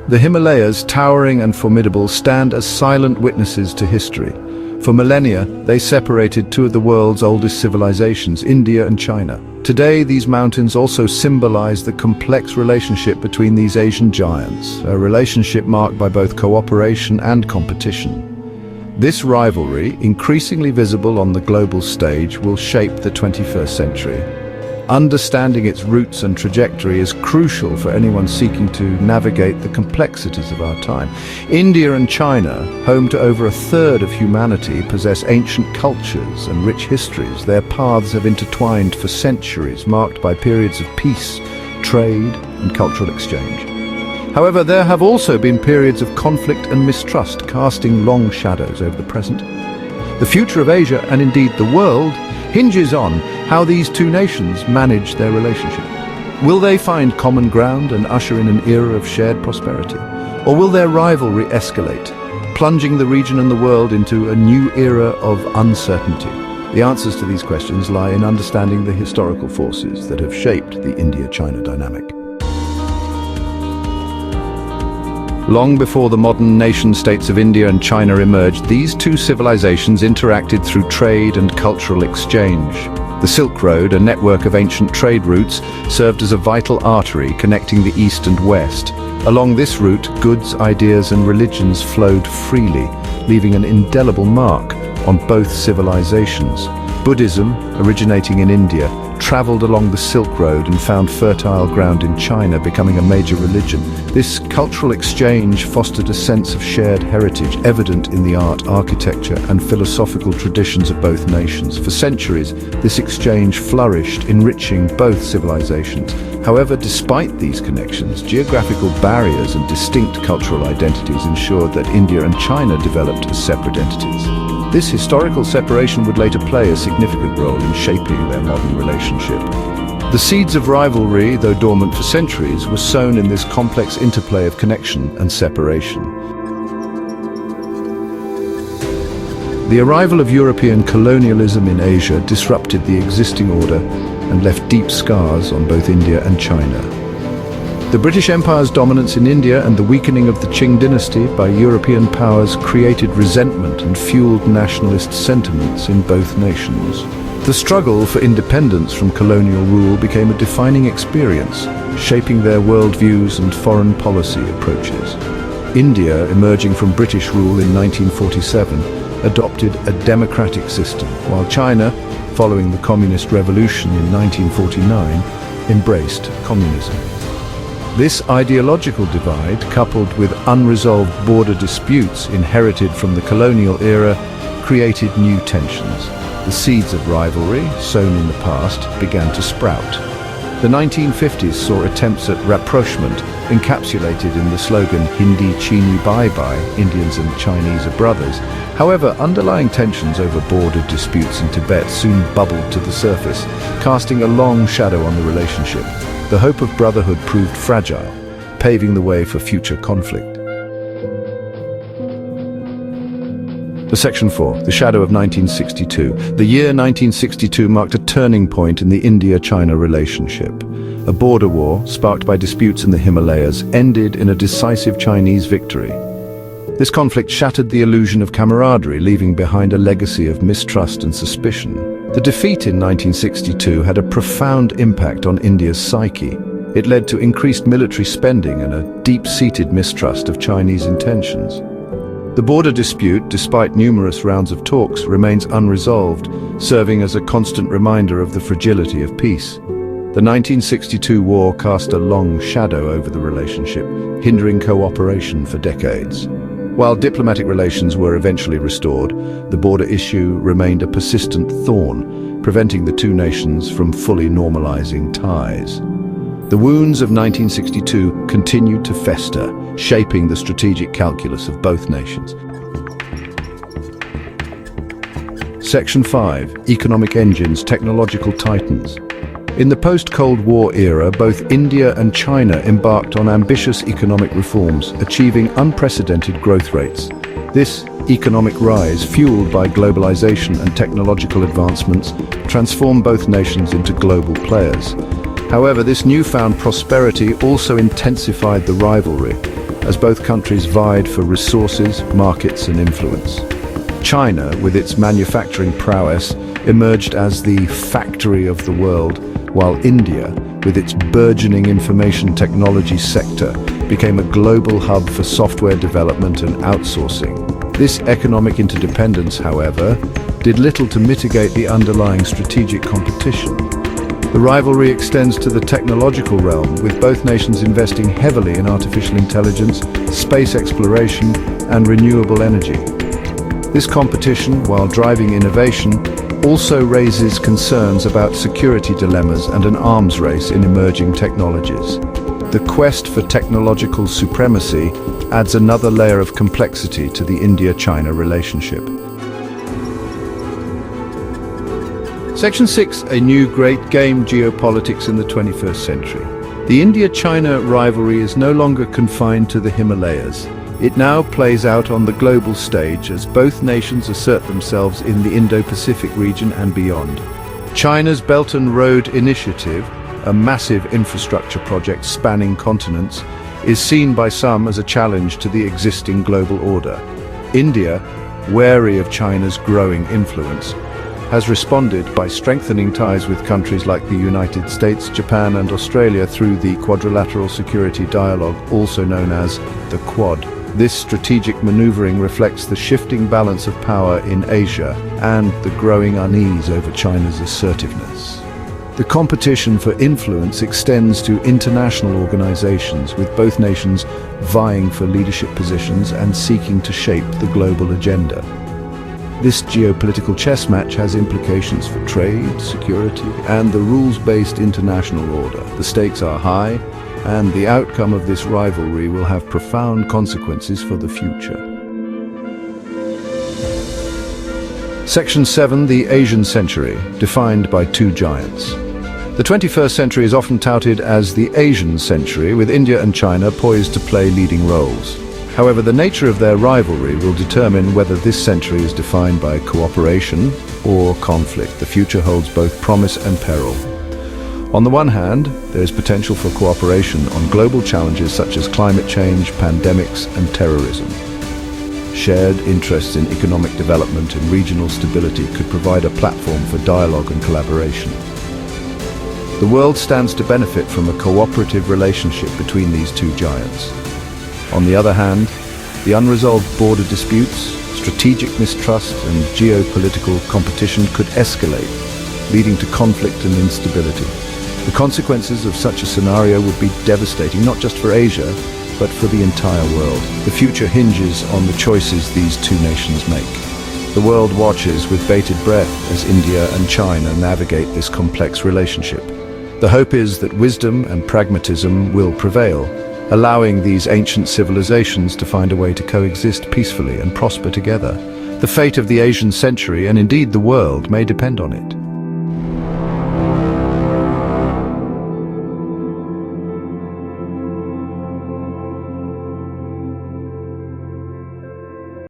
The Himalayas, towering and formidable, stand as silent witnesses to history. For millennia, they separated two of the world's oldest civilizations, India and China. Today, these mountains also symbolize the complex relationship between these Asian giants, a relationship marked by both cooperation and competition. This rivalry, increasingly visible on the global stage, will shape the 21st century. Understanding its roots and trajectory is crucial for anyone seeking to navigate the complexities of our time. India and China, home to over a third of humanity, possess ancient cultures and rich histories. Their paths have intertwined for centuries, marked by periods of peace, trade, and cultural exchange. However, there have also been periods of conflict and mistrust, casting long shadows over the present. The future of Asia, and indeed the world, hinges on how these two nations manage their relationship. Will they find common ground and usher in an era of shared prosperity? Or will their rivalry escalate, plunging the region and the world into a new era of uncertainty? The answers to these questions lie in understanding the historical forces that have shaped the India-China dynamic. Long before the modern nation-states of India and China emerged, these two civilizations interacted through trade and cultural exchange. The Silk Road, a network of ancient trade routes, served as a vital artery connecting the East and West. Along this route, goods, ideas, and religions flowed freely, leaving an indelible mark on both civilizations. Buddhism, originating in India, traveled along the Silk Road and found fertile ground in China, becoming a major religion. This cultural exchange fostered a sense of shared heritage, evident in the art, architecture, and philosophical traditions of both nations. For centuries, this exchange flourished, enriching both civilizations. However, despite these connections, geographical barriers and distinct cultural identities ensured that India and China developed as separate entities. This historical separation would later play a significant role in shaping their modern relationship. The seeds of rivalry, though dormant for centuries, were sown in this complex interplay of connection and separation. The arrival of European colonialism in Asia disrupted the existing order and left deep scars on both India and China. The British Empire's dominance in India and the weakening of the Qing dynasty by European powers created resentment and fueled nationalist sentiments in both nations. The struggle for independence from colonial rule became a defining experience, shaping their worldviews and foreign policy approaches. India, emerging from British rule in 1947, adopted a democratic system, while China, following the Communist Revolution in 1949, embraced communism. This ideological divide, coupled with unresolved border disputes inherited from the colonial era, created new tensions. The seeds of rivalry, sown in the past, began to sprout. The 1950s saw attempts at rapprochement, encapsulated in the slogan "Hindi Chini Bye Bye," Indians and Chinese are brothers. However, underlying tensions over border disputes in Tibet soon bubbled to the surface, casting a long shadow on the relationship. The hope of brotherhood proved fragile, paving the way for future conflict. The Section 4, the shadow of 1962. The year 1962 marked a turning point in the India-China relationship. A border war, sparked by disputes in the Himalayas, ended in a decisive Chinese victory. This conflict shattered the illusion of camaraderie, leaving behind a legacy of mistrust and suspicion. The defeat in 1962 had a profound impact on India's psyche. It led to increased military spending and a deep-seated mistrust of Chinese intentions. The border dispute, despite numerous rounds of talks, remains unresolved, serving as a constant reminder of the fragility of peace. The 1962 war cast a long shadow over the relationship, hindering cooperation for decades. While diplomatic relations were eventually restored, the border issue remained a persistent thorn, preventing the two nations from fully normalizing ties. The wounds of 1962 continued to fester, shaping the strategic calculus of both nations. Section 5. Economic engines, technological titans. In the post-Cold War era, both India and China embarked on ambitious economic reforms, achieving unprecedented growth rates. This economic rise, fueled by globalization and technological advancements, transformed both nations into global players. However, this newfound prosperity also intensified the rivalry. as both countries vied for resources, markets and influence. China, with its manufacturing prowess, emerged as the factory of the world, while India, with its burgeoning information technology sector, became a global hub for software development and outsourcing. This economic interdependence, however, did little to mitigate the underlying strategic competition. The rivalry extends to the technological realm, with both nations investing heavily in artificial intelligence, space exploration, and renewable energy. This competition, while driving innovation, also raises concerns about security dilemmas and an arms race in emerging technologies. The quest for technological supremacy adds another layer of complexity to the India-China relationship. Section 6, a new great game, geopolitics in the 21st century. The India-China rivalry is no longer confined to the Himalayas. It now plays out on the global stage as both nations assert themselves in the Indo-Pacific region and beyond. China's Belt and Road Initiative, a massive infrastructure project spanning continents, is seen by some as a challenge to the existing global order. India, wary of China's growing influence, has responded by strengthening ties with countries like the United States, Japan and Australia through the Quadrilateral Security Dialogue, also known as the Quad. This strategic maneuvering reflects the shifting balance of power in Asia and the growing unease over China's assertiveness. The competition for influence extends to international organizations, with both nations vying for leadership positions and seeking to shape the global agenda. This geopolitical chess match has implications for trade, security, and the rules-based international order. The stakes are high, and the outcome of this rivalry will have profound consequences for the future. Section 7, the Asian century, defined by two giants. The 21st century is often touted as the Asian century, with India and China poised to play leading roles. However, the nature of their rivalry will determine whether this century is defined by cooperation or conflict. The future holds both promise and peril. On the one hand, there is potential for cooperation on global challenges such as climate change, pandemics, and terrorism. Shared interests in economic development and regional stability could provide a platform for dialogue and collaboration. The world stands to benefit from a cooperative relationship between these two giants. On the other hand, the unresolved border disputes, strategic mistrust, and geopolitical competition could escalate, leading to conflict and instability. The consequences of such a scenario would be devastating, not just for Asia, but for the entire world. The future hinges on the choices these two nations make. The world watches with bated breath as India and China navigate this complex relationship. The hope is that wisdom and pragmatism will prevail, allowing these ancient civilizations to find a way to coexist peacefully and prosper together. The fate of the Asian century, and indeed the world, may depend on it.